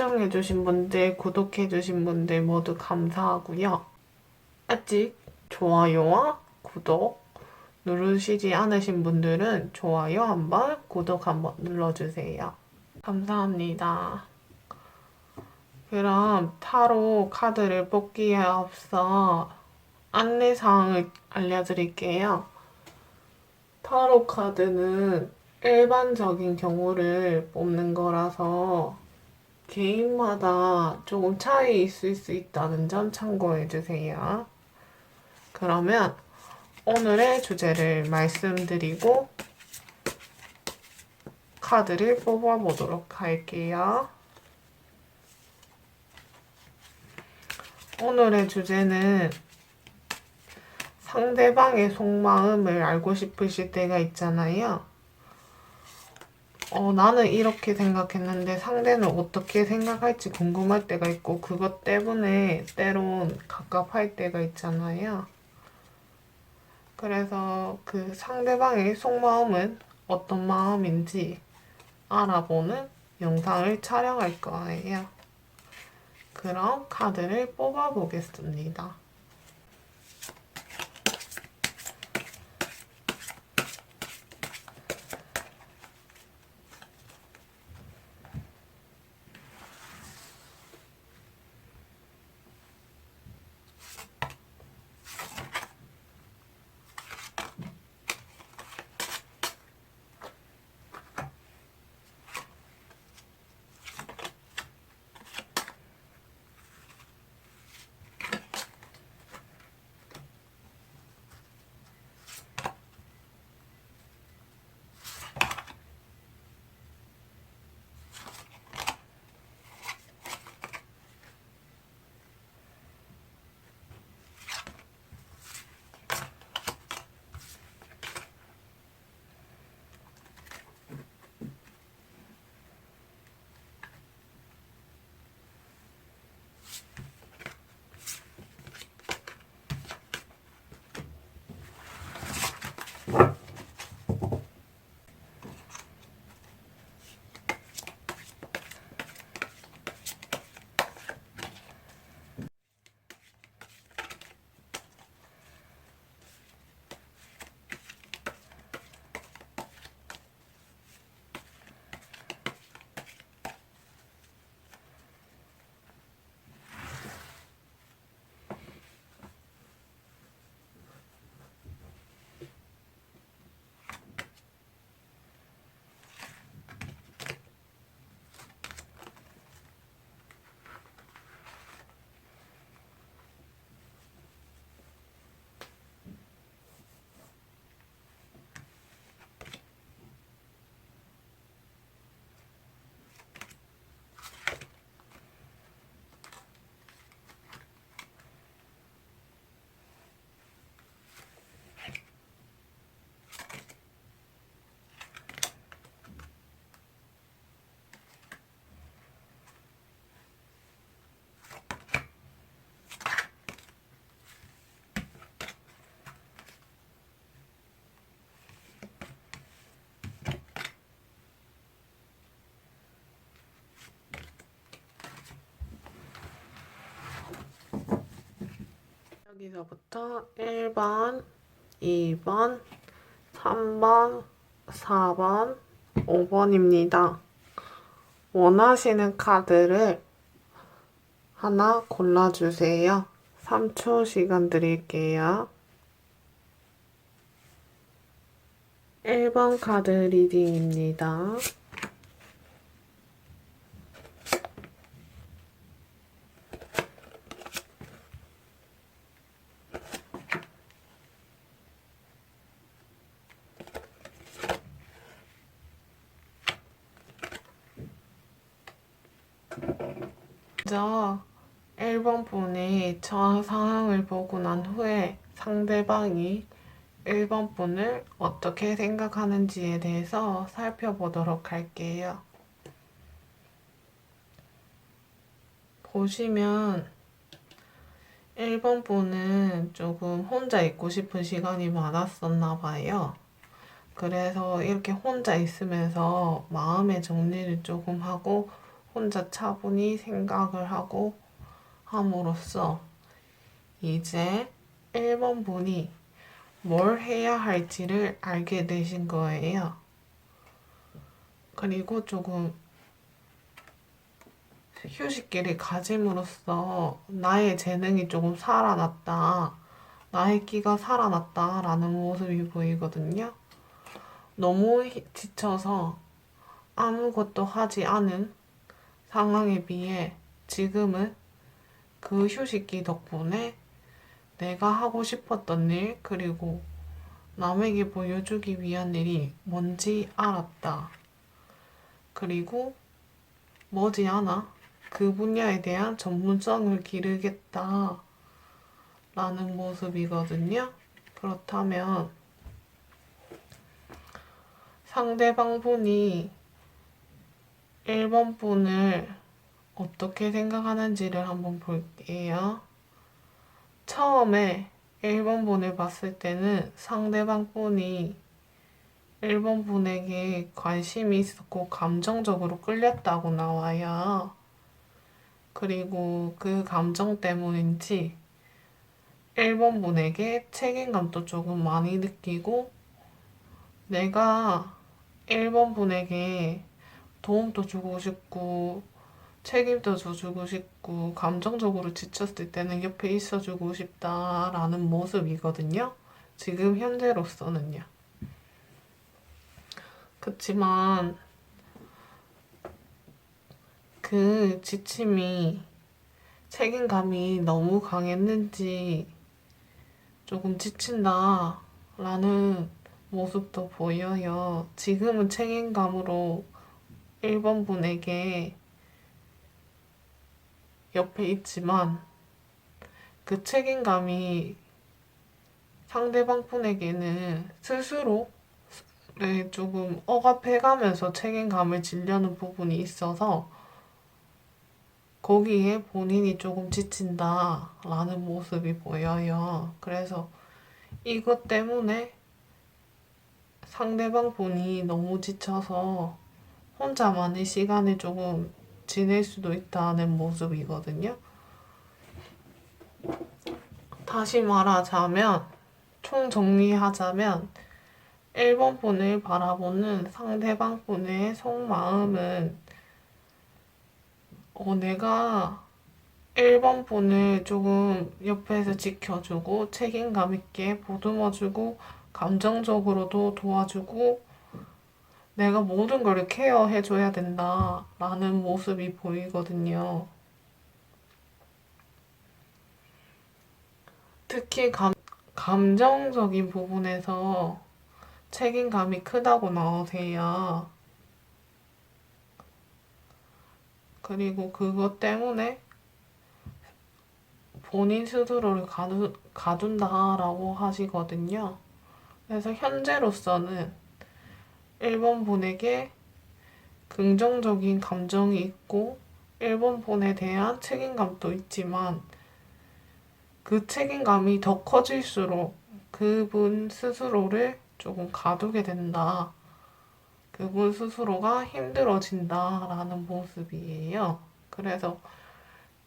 시청해주신 분들, 구독해주신 분들 모두 감사하고요. 아직 좋아요와 구독 누르시지 않으신 분들은 좋아요 한번, 구독 한번 눌러주세요. 감사합니다. 그럼 타로 카드를 뽑기에 앞서 안내사항을 알려드릴게요. 타로 카드는 일반적인 경우를 뽑는 거라서 개인마다 조금 차이 있을 수 있다는 점 참고해주세요. 그러면 오늘의 주제를 말씀드리고 카드를 뽑아보도록 할게요. 오늘의 주제는 상대방의 속마음을 알고 싶으실 때가 있잖아요. 나는 이렇게 생각했는데 상대는 어떻게 생각할지 궁금할 때가 있고, 그것 때문에 때론 갑갑할 때가 있잖아요. 그래서 그 상대방의 속마음은 어떤 마음인지 알아보는 영상을 촬영할 거예요. 그럼 카드를 뽑아보겠습니다. 여기서부터 1번, 2번, 3번, 4번, 5번입니다. 원하시는 카드를 하나 골라주세요. 3초 시간 드릴게요. 1번 카드 리딩입니다. 먼저 1번 분이 저 상황을 보고 난 후에 상대방이 1번 분을 어떻게 생각하는지에 대해서 살펴보도록 할게요. 보시면 1번 분은 조금 혼자 있고 싶은 시간이 많았었나 봐요. 그래서 이렇게 혼자 있으면서 마음의 정리를 조금 하고 혼자 차분히 생각을 하고 함으로써 이제 1번 분이 뭘 해야 할지를 알게 되신 거예요. 그리고 조금 휴식기를 가짐으로써 나의 재능이 조금 살아났다. 나의 끼가 살아났다. 라는 모습이 보이거든요. 너무 지쳐서 아무것도 하지 않은 상황에 비해 지금은 그 휴식기 덕분에 내가 하고 싶었던 일, 그리고 남에게 보여주기 위한 일이 뭔지 알았다. 그리고 머지않아 그 분야에 대한 전문성을 기르겠다. 라는 모습이거든요. 그렇다면 상대방 분이 1번 분을 어떻게 생각하는지를 한번 볼게요. 처음에 1번 분을 봤을 때는 상대방 분이 1번 분에게 관심이 있었고 감정적으로 끌렸다고 나와요. 그리고 그 감정 때문인지 1번 분에게 책임감도 조금 많이 느끼고 내가 1번 분에게 도움도 주고 싶고 책임도 져주고 싶고 감정적으로 지쳤을 때는 옆에 있어주고 싶다라는 모습이거든요. 지금 현재로서는요. 그치만 그 지침이 책임감이 너무 강했는지 조금 지친다라는 모습도 보여요. 지금은 책임감으로 1번 분에게 옆에 있지만 그 책임감이 상대방 분에게는 스스로 조금 억압해가면서 책임감을 지려는 부분이 있어서 거기에 본인이 조금 지친다라는 모습이 보여요. 그래서 이것 때문에 상대방 분이 너무 지쳐서 혼자만의 시간을 조금 지낼 수도 있다는 모습이거든요. 다시 말하자면, 총정리하자면, 1번 분을 바라보는 상대방 분의 속마음은 내가 1번 분을 조금 옆에서 지켜주고 책임감 있게 보듬어주고 감정적으로도 도와주고 내가 모든 걸 케어해줘야 된다라는 모습이 보이거든요. 특히 감정적인 부분에서 책임감이 크다고 나오세요. 그리고 그것 때문에 본인 스스로를 가둔다라고 하시거든요. 그래서 현재로서는 1번 분에게 긍정적인 감정이 있고 1번 분에 대한 책임감도 있지만 그 책임감이 더 커질수록 그분 스스로를 조금 가두게 된다. 그분 스스로가 힘들어진다라는 모습이에요. 그래서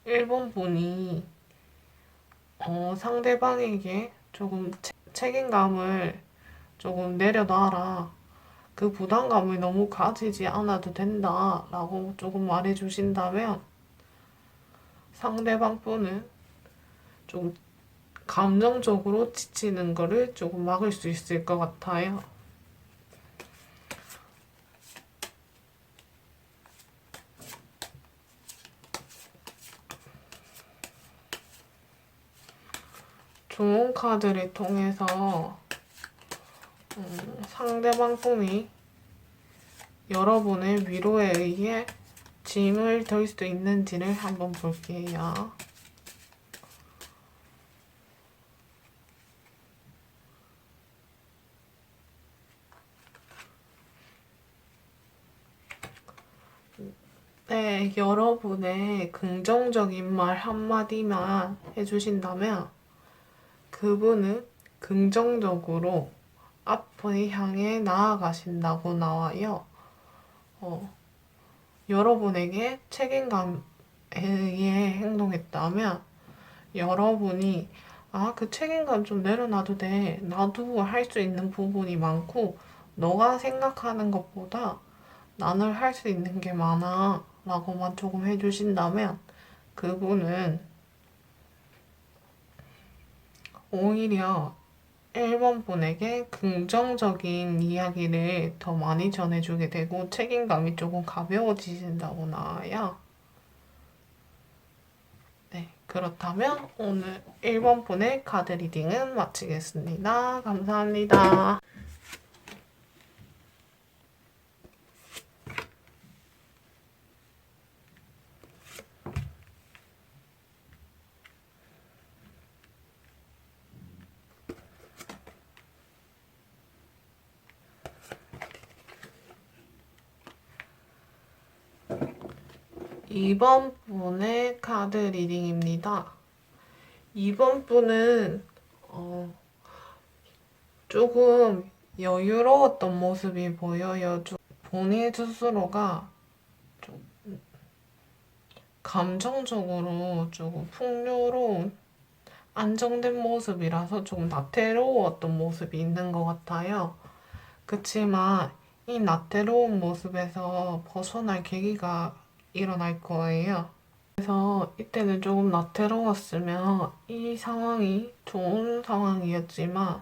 1번 분이 상대방에게 조금 책임감을 조금 내려놔라. 그 부담감을 너무 가지지 않아도 된다라고 조금 말해주신다면 상대방 분은 좀 감정적으로 지치는 거를 조금 막을 수 있을 것 같아요. 좋은 카드를 통해서 상대방 분이 여러분의 위로에 의해 짐을 덜 수 있는지를 한번 볼게요. 네, 여러분의 긍정적인 말 한마디만 해주신다면 그분은 긍정적으로 앞을 향해 나아가신다고 나와요. 여러분에게 책임감에 의해 행동했다면 여러분이 그 책임감 좀 내려놔도 돼. 나도 할 수 있는 부분이 많고 너가 생각하는 것보다 나는 할 수 있는 게 많아 라고만 조금 해주신다면 그분은 오히려 1번 분에게 긍정적인 이야기를 더 많이 전해주게 되고 책임감이 조금 가벼워지신다고 나와요. 네, 그렇다면 오늘 1번 분의 카드 리딩은 마치겠습니다. 감사합니다. 2번 분의 카드 리딩입니다. 2번 분은 조금 여유로웠던 모습이 보여요. 본인 스스로가 좀 감정적으로 조금 풍요로운 안정된 모습이라서 조금 나태로웠던 모습이 있는 것 같아요. 그치만 이 나태로운 모습에서 벗어날 계기가 일어날 거예요. 그래서 이때는 조금 나태로웠으면 이 상황이 좋은 상황이었지만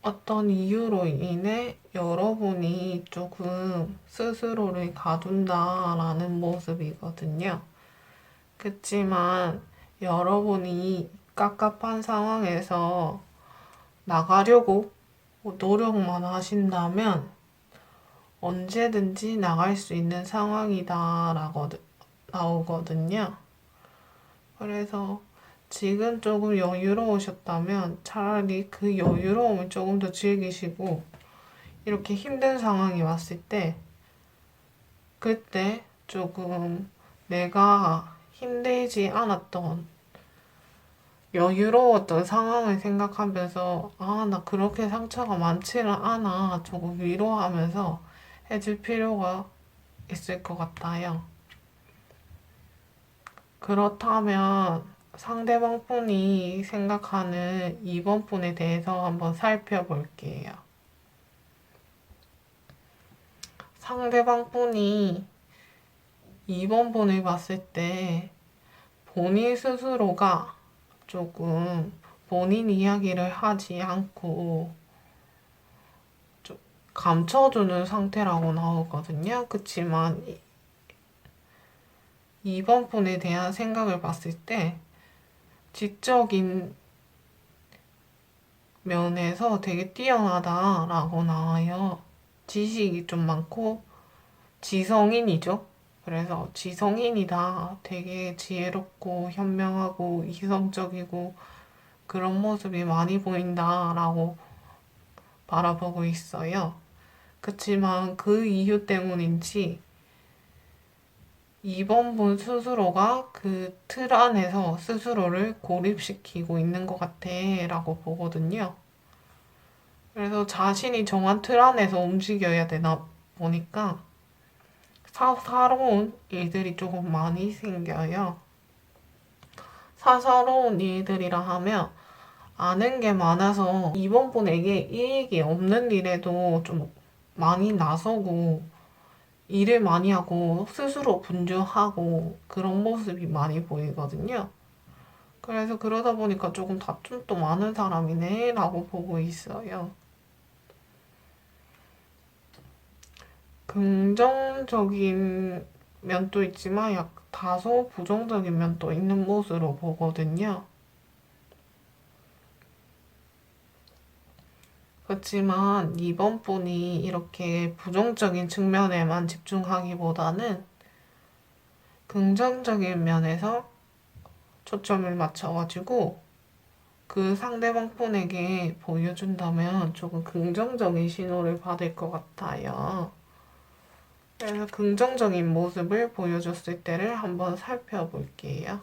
어떤 이유로 인해 여러분이 조금 스스로를 가둔다라는 모습이거든요. 그치만 여러분이 갑갑한 상황에서 나가려고 노력만 하신다면 언제든지 나갈 수 있는 상황이다라고 나오거든요. 그래서 지금 조금 여유로우셨다면 차라리 그 여유로움을 조금 더 즐기시고 이렇게 힘든 상황이 왔을 때 그때 조금 내가 힘들지 않았던 여유로웠던 상황을 생각하면서 나 그렇게 상처가 많지는 않아 조금 위로하면서 해줄 필요가 있을 것 같아요. 그렇다면 상대방 분이 생각하는 2번 분에 대해서 한번 살펴볼게요. 상대방 분이 2번 분을 봤을 때 본인 스스로가 조금 본인 이야기를 하지 않고 좀 감춰두는 상태라고 나오거든요. 그치만 2번 분에 대한 생각을 봤을 때 지적인 면에서 되게 뛰어나다라고 나와요. 지식이 좀 많고 지성인이죠. 그래서 지성인이다. 되게 지혜롭고 현명하고 이성적이고 그런 모습이 많이 보인다라고 바라보고 있어요. 그치만 그 이유 때문인지 2번 분 스스로가 그 틀 안에서 스스로를 고립시키고 있는 것 같아 라고 보거든요. 그래서 자신이 정한 틀 안에서 움직여야 되나 보니까 사사로운 일들이 조금 많이 생겨요. 사사로운 일들이라 하면 아는 게 많아서 2번 분에게 이익이 없는 일에도 좀 많이 나서고 일을 많이 하고 스스로 분주하고 그런 모습이 많이 보이거든요. 그래서 그러다 보니까 조금 다툼도 많은 사람이네 라고 보고 있어요. 긍정적인 면도 있지만 다소 부정적인 면도 있는 모습으로 보거든요. 그렇지만 이번 분이 이렇게 부정적인 측면에만 집중하기보다는 긍정적인 면에서 초점을 맞춰가지고 그 상대방 분에게 보여준다면 조금 긍정적인 신호를 받을 것 같아요. 그래서 긍정적인 모습을 보여줬을 때를 한번 살펴볼게요.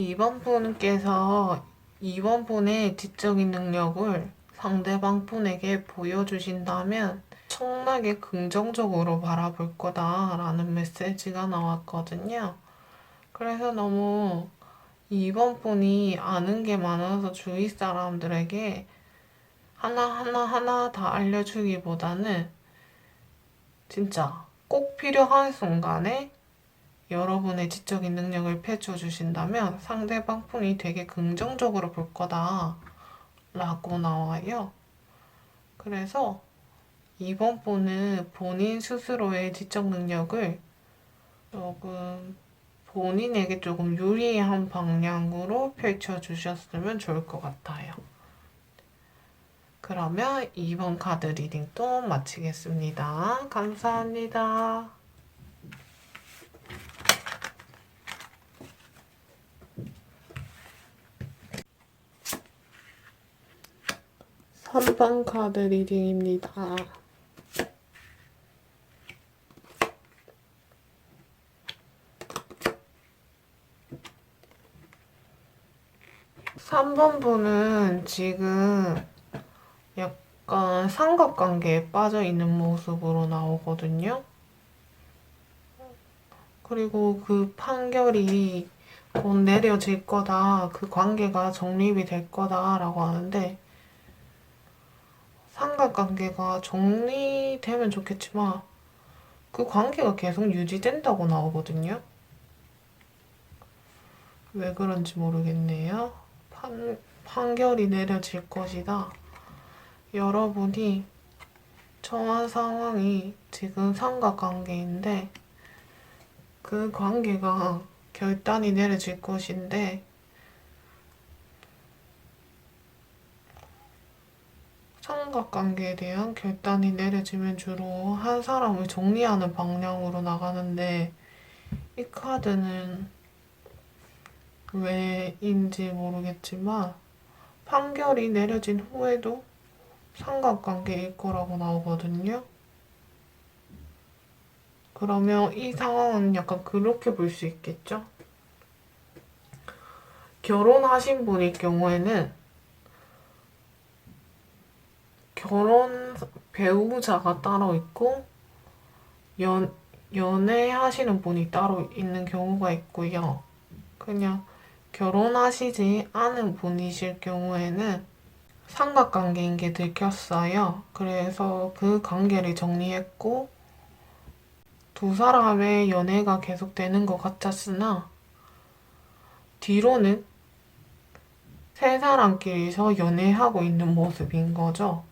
이번 분께서 이번 분의 지적인 능력을 상대방 분에게 보여주신다면 엄청나게 긍정적으로 바라볼 거다라는 메시지가 나왔거든요. 그래서 너무 이번 분이 아는 게 많아서 주위 사람들에게 하나하나 다 알려주기보다는 진짜 꼭 필요한 순간에 여러분의 지적인 능력을 펼쳐주신다면 상대방 분이 되게 긍정적으로 볼 거다 라고 나와요. 그래서 이번 분은 본인 스스로의 지적 능력을 조금 본인에게 조금 유리한 방향으로 펼쳐주셨으면 좋을 것 같아요. 그러면 2번 카드 리딩 또 마치겠습니다. 감사합니다. 3번 카드 리딩입니다. 3번 분은 지금 약간 삼각관계에 빠져 있는 모습으로 나오거든요. 그리고 그 판결이 곧 내려질 거다, 그 관계가 정립이 될 거다라고 하는데, 삼각관계가 정리되면 좋겠지만 그 관계가 계속 유지된다고 나오거든요. 왜 그런지 모르겠네요. 판결이 내려질 것이다. 여러분이 처한 상황이 지금 삼각관계인데 그 관계가 결단이 내려질 것인데 삼각관계에 대한 결단이 내려지면 주로 한 사람을 정리하는 방향으로 나가는데 이 카드는 왜인지 모르겠지만 판결이 내려진 후에도 삼각관계일 거라고 나오거든요. 그러면 이 상황은 약간 그렇게 볼 수 있겠죠? 결혼하신 분일 경우에는 결혼 배우자가 따로 있고 연애하시는 분이 따로 있는 경우가 있고요. 그냥 결혼하시지 않은 분이실 경우에는 삼각관계인 게 들켰어요. 그래서 그 관계를 정리했고 두 사람의 연애가 계속되는 것 같았으나 뒤로는 세 사람끼리서 연애하고 있는 모습인 거죠.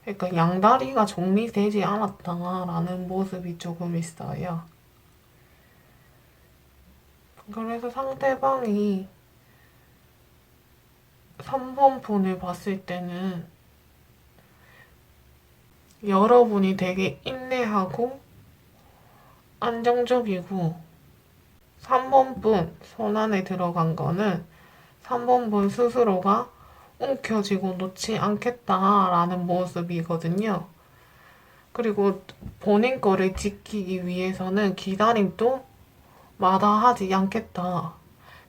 그러니까 양다리가 정리되지 않았다라는 모습이 조금 있어요. 그래서 상대방이 3번 분을 봤을 때는 여러분이 되게 인내하고 안정적이고 3번 분 손 안에 들어간 거는 3번 분 스스로가 움켜쥐고 놓지 않겠다라는 모습이거든요. 그리고 본인 거를 지키기 위해서는 기다림도 마다하지 않겠다.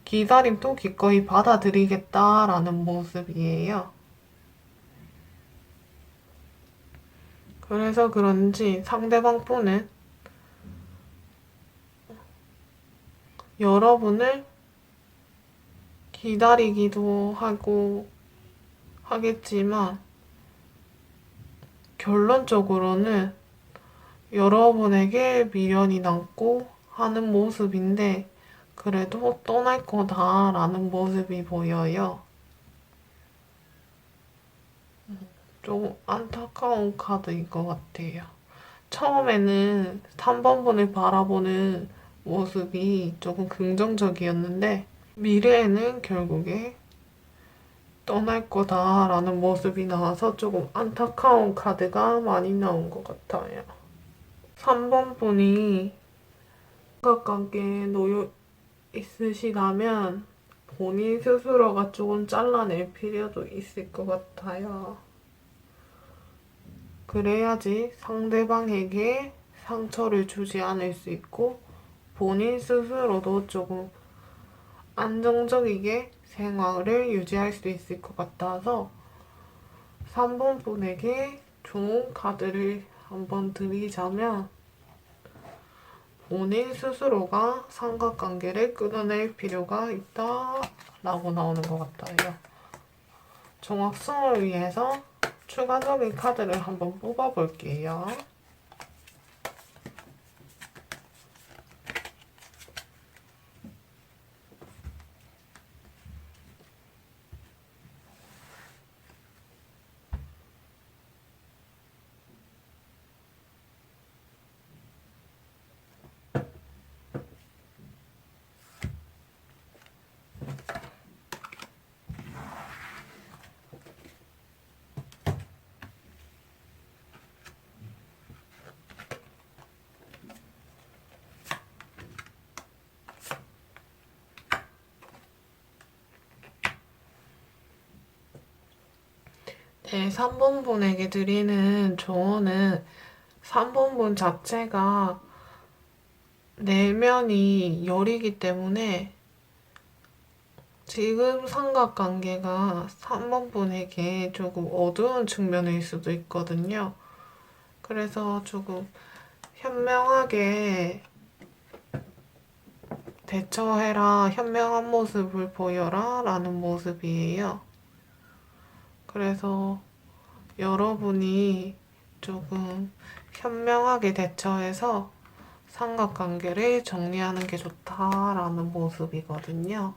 기다림도 기꺼이 받아들이겠다라는 모습이에요. 그래서 그런지 상대방 분은 여러분을 기다리기도 하고 하겠지만 결론적으로는 여러분에게 미련이 남고 하는 모습인데 그래도 떠날 거다라는 모습이 보여요. 좀 안타까운 카드인 것 같아요. 처음에는 3번 분을 바라보는 모습이 조금 긍정적이었는데 미래에는 결국에 떠날 거다라는 모습이 나와서 조금 안타까운 카드가 많이 나온 것 같아요. 3번 분이 삼각관계에 놓여 있으시다면 본인 스스로가 조금 잘라낼 필요도 있을 것 같아요. 그래야지 상대방에게 상처를 주지 않을 수 있고 본인 스스로도 조금 안정적이게 생활을 유지할 수 있을 것 같아서 3번 분에게 좋은 카드를 한번 드리자면 본인 스스로가 삼각관계를 끊어낼 필요가 있다 라고 나오는 것 같아요. 정확성을 위해서 추가적인 카드를 한번 뽑아볼게요. 네, 3번 분에게 드리는 조언은 3번 분 자체가 내면이 열이기 때문에 지금 삼각관계가 3번 분에게 조금 어두운 측면일 수도 있거든요. 그래서 조금 현명하게 대처해라, 현명한 모습을 보여라 라는 모습이에요. 그래서 여러분이 조금 현명하게 대처해서 삼각관계를 정리하는 게 좋다라는 모습이거든요.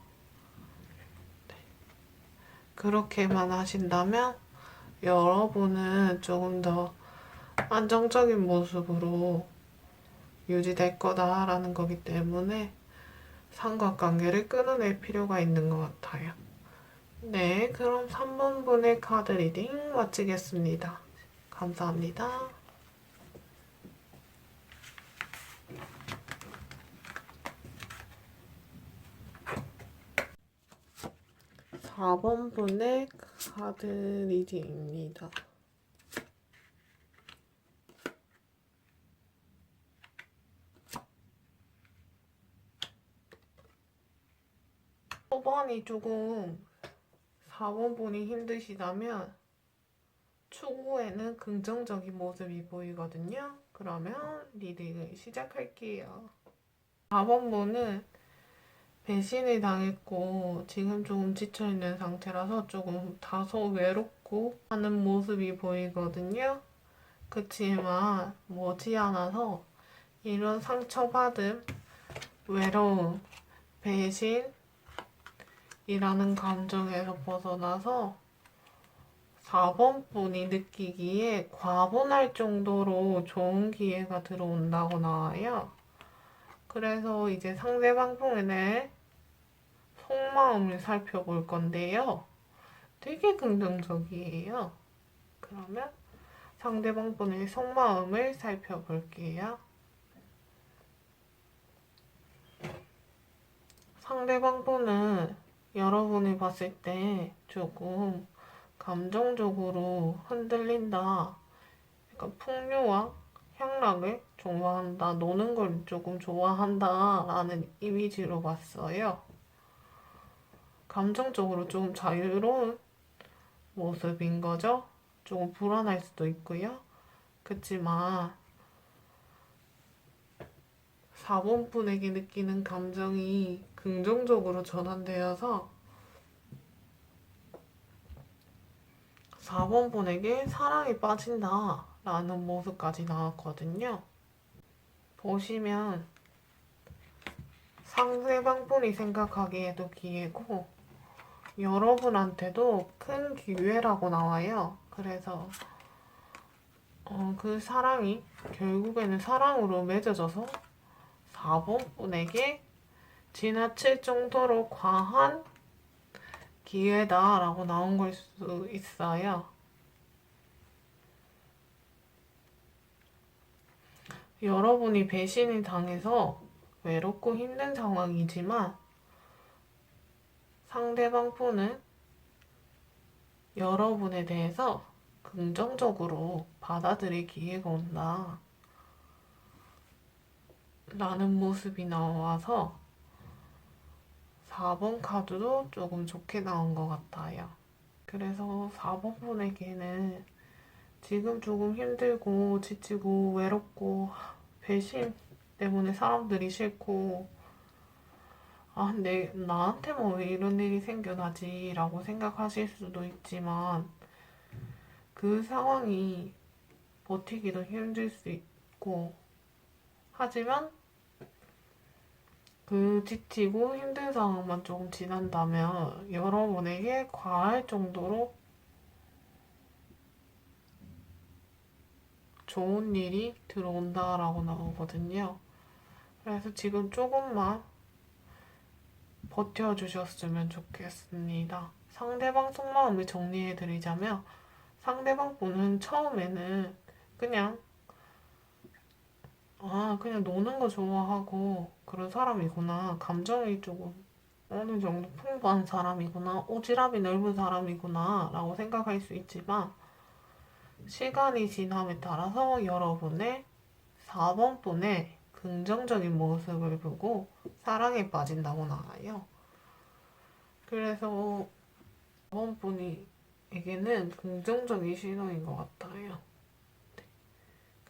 그렇게만 하신다면 여러분은 조금 더 안정적인 모습으로 유지될 거다라는 거기 때문에 삼각관계를 끊어낼 필요가 있는 것 같아요. 네, 그럼 3번 분의 카드 리딩 마치겠습니다. 감사합니다. 4번 분의 카드 리딩입니다. 초반이 조금 4번 분이 힘드시다면 추후에는 긍정적인 모습이 보이거든요. 그러면 리딩을 시작할게요. 4번 분은 배신을 당했고 지금 조금 지쳐있는 상태라서 조금 다소 외롭고 하는 모습이 보이거든요. 그치만 머지않아서 이런 상처받음, 외로움, 배신이라는 감정에서 벗어나서 4번 분이 느끼기에 과분할 정도로 좋은 기회가 들어온다고 나와요. 그래서 이제 상대방 분의 속마음을 살펴볼 건데요. 되게 긍정적이에요. 그러면 상대방 분의 속마음을 살펴볼게요. 상대방 분은 여러분이 봤을 때 조금 감정적으로 흔들린다. 약간 풍요와 향락을 좋아한다. 노는 걸 조금 좋아한다. 라는 이미지로 봤어요. 감정적으로 좀 자유로운 모습인 거죠. 조금 불안할 수도 있고요. 그치만 4번 분에게 느끼는 감정이 긍정적으로 전환되어서 4번 분에게 사랑에 빠진다 라는 모습까지 나왔거든요. 보시면 상대방 분이 생각하기에도 기회고 여러분한테도 큰 기회라고 나와요. 그래서 그 사랑이 결국에는 사랑으로 맺어져서 4번 분에게 지나칠 정도로 과한 기회다라고 나온 걸 수 있어요. 여러분이 배신을 당해서 외롭고 힘든 상황이지만 상대방 분은 여러분에 대해서 긍정적으로 받아들일 기회가 온다 라는 모습이 나와서 4번 카드도 조금 좋게 나온 것 같아요. 그래서 4번 분에게는 지금 조금 힘들고 지치고 외롭고 배신 때문에 사람들이 싫고 근데 나한테만 왜 이런 일이 생겨나지? 라고 생각하실 수도 있지만 그 상황이 버티기도 힘들 수 있고 하지만 그 지치고 힘든 상황만 조금 지난다면 여러분에게 과할 정도로 좋은 일이 들어온다라고 나오거든요. 그래서 지금 조금만 버텨주셨으면 좋겠습니다. 상대방 속마음을 정리해드리자면 상대방 분은 처음에는 그냥 그냥 노는 거 좋아하고 그런 사람이구나. 감정이 조금 어느 정도 풍부한 사람이구나. 오지랖이 넓은 사람이구나. 라고 생각할 수 있지만 시간이 지남에 따라서 여러분의 4번 분의 긍정적인 모습을 보고 사랑에 빠진다고 나와요. 그래서 4번 분에게는 긍정적인 신호인 것 같아요.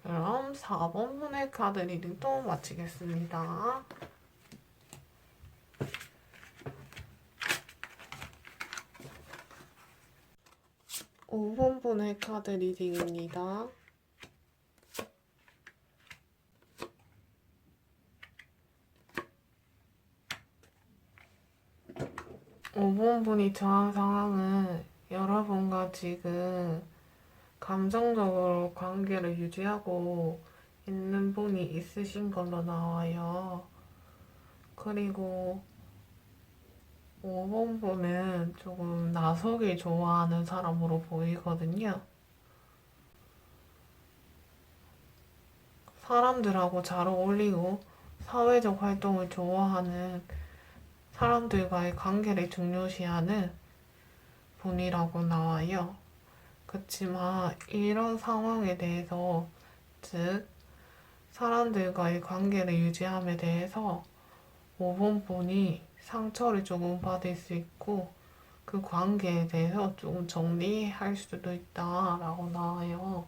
그럼 4번 분의 카드 리딩도 마치겠습니다. 5번 분의 카드 리딩입니다. 5번 분이 처한 상황은 여러분과 지금 감정적으로 관계를 유지하고 있는 분이 있으신 걸로 나와요. 그리고 5번 분은 조금 나서길 좋아하는 사람으로 보이거든요. 사람들하고 잘 어울리고 사회적 활동을 좋아하는 사람들과의 관계를 중요시하는 분이라고 나와요. 그치만 이런 상황에 대해서, 즉 사람들과의 관계를 유지함에 대해서 5번 분이 상처를 조금 받을 수 있고 그 관계에 대해서 조금 정리할 수도 있다라고 나와요.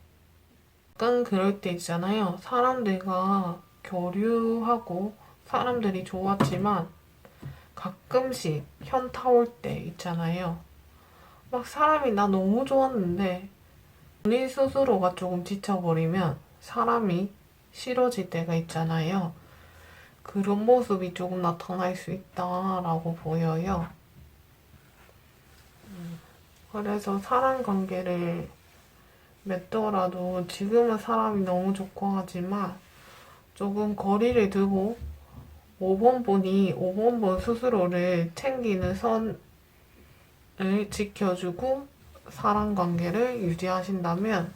약간 그럴 때 있잖아요. 사람들과 교류하고 사람들이 좋았지만 가끔씩 현타 올 때 있잖아요. 막 사람이 나 너무 좋았는데 본인 스스로가 조금 지쳐버리면 사람이 싫어질 때가 있잖아요. 그런 모습이 조금 나타날 수 있다라고 보여요. 그래서 사람 관계를 맺더라도 지금은 사람이 너무 좋고 하지만 조금 거리를 두고 5번 분이 5번 분 스스로를 챙기는 선을 지켜주고 사람 관계를 유지하신다면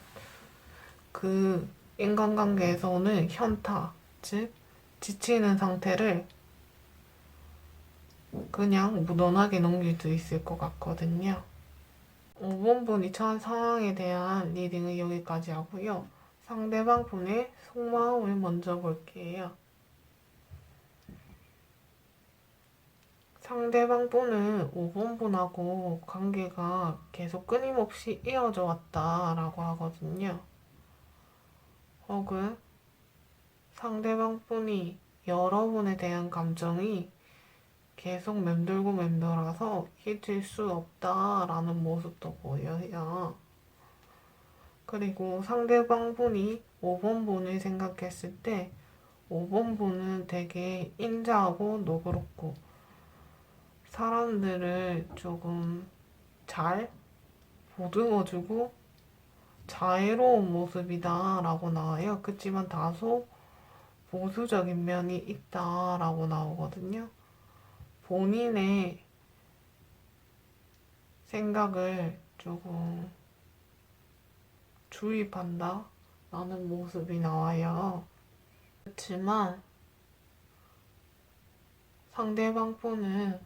그 인간관계에서는 현타, 즉 지치는 상태를 그냥 무던하게 넘길 수 있을 것 같거든요. 5번 분이 처한 상황에 대한 리딩은 여기까지 하고요. 상대방 분의 속마음을 먼저 볼게요. 상대방 분은 5번 분하고 관계가 계속 끊임없이 이어져 왔다라고 하거든요. 혹은 상대방 분이 여러분에 대한 감정이 계속 맴돌고 맴돌아서 잊을 수 없다라는 모습도 보여요. 그리고 상대방 분이 5번 분을 생각했을 때 5번 분은 되게 인자하고 너그럽고 사람들을 조금 잘 보듬어주고 자애로운 모습이다 라고 나와요. 그치만 다소 보수적인 면이 있다 라고 나오거든요. 본인의 생각을 조금 주입한다 라는 모습이 나와요. 그치만 상대방 분은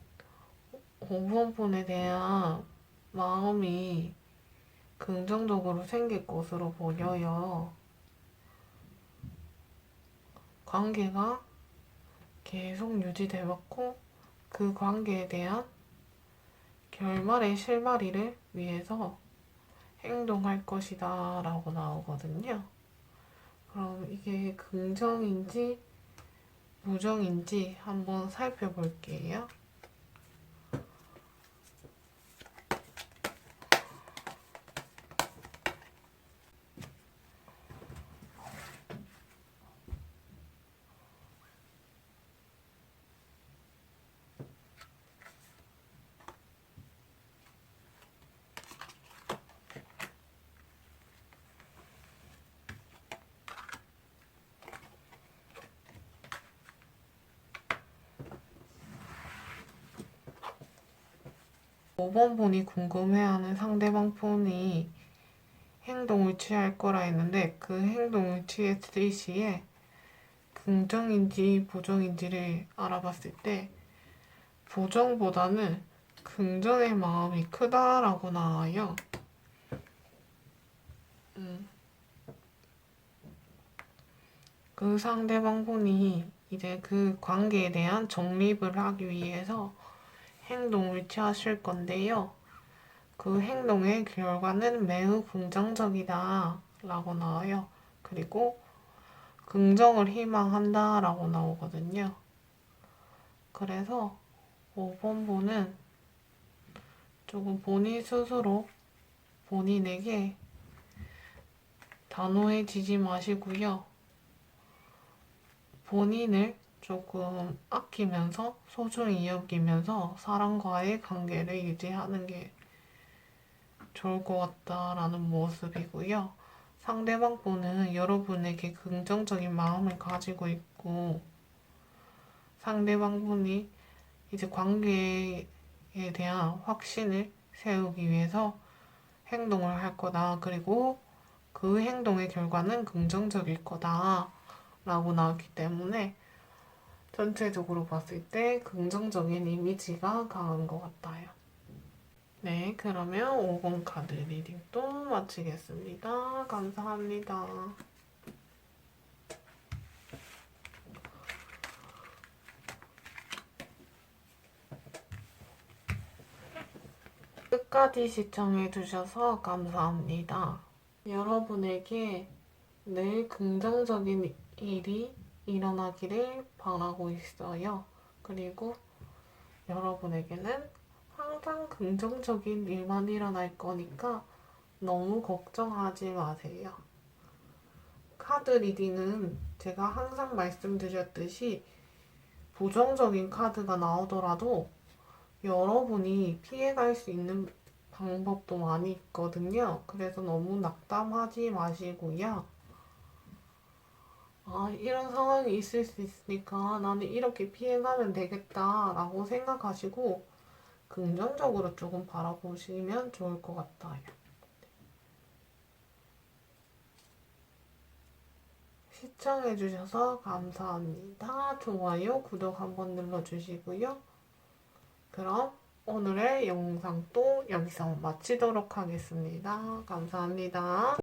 5번 분에 대한 마음이 긍정적으로 생길 것으로 보여요. 관계가 계속 유지되었고 그 관계에 대한 결말의 실마리를 위해서 행동할 것이다 라고 나오거든요. 그럼 이게 긍정인지 부정인지 한번 살펴볼게요. 5번 분이 궁금해하는 상대방 분이 행동을 취할 거라 했는데 그 행동을 취했을 시에 긍정인지 부정인지를 알아봤을 때 부정보다는 긍정의 마음이 크다라고 나와요. 그 상대방 분이 이제 그 관계에 대한 정립을 하기 위해서 행동을 취하실 건데요. 그 행동의 결과는 매우 긍정적이다 라고 나와요. 그리고 긍정을 희망한다 라고 나오거든요. 그래서 5번 분은 조금 본인 스스로 본인에게 단호해지지 마시고요. 본인을 조금 아끼면서 소중히 여기면서 사람과의 관계를 유지하는 게 좋을 것 같다라는 모습이고요. 상대방 분은 여러분에게 긍정적인 마음을 가지고 있고 상대방 분이 이제 관계에 대한 확신을 세우기 위해서 행동을 할 거다. 그리고 그 행동의 결과는 긍정적일 거다. 라고 나왔기 때문에 전체적으로 봤을 때 긍정적인 이미지가 강한 것 같아요. 네, 그러면 5번 카드 리딩도 마치겠습니다. 감사합니다. 끝까지 시청해주셔서 감사합니다. 여러분에게 늘 긍정적인 일이 일어나기를 바라고 있어요. 그리고 여러분에게는 항상 긍정적인 일만 일어날 거니까 너무 걱정하지 마세요. 카드 리딩은 제가 항상 말씀드렸듯이 부정적인 카드가 나오더라도 여러분이 피해갈 수 있는 방법도 많이 있거든요. 그래서 너무 낙담하지 마시고요. 이런 상황이 있을 수 있으니까 나는 이렇게 피해가면 되겠다라고 생각하시고 긍정적으로 조금 바라보시면 좋을 것 같아요. 시청해주셔서 감사합니다. 좋아요, 구독 한번 눌러주시고요. 그럼 오늘의 영상도 여기서 마치도록 하겠습니다. 감사합니다.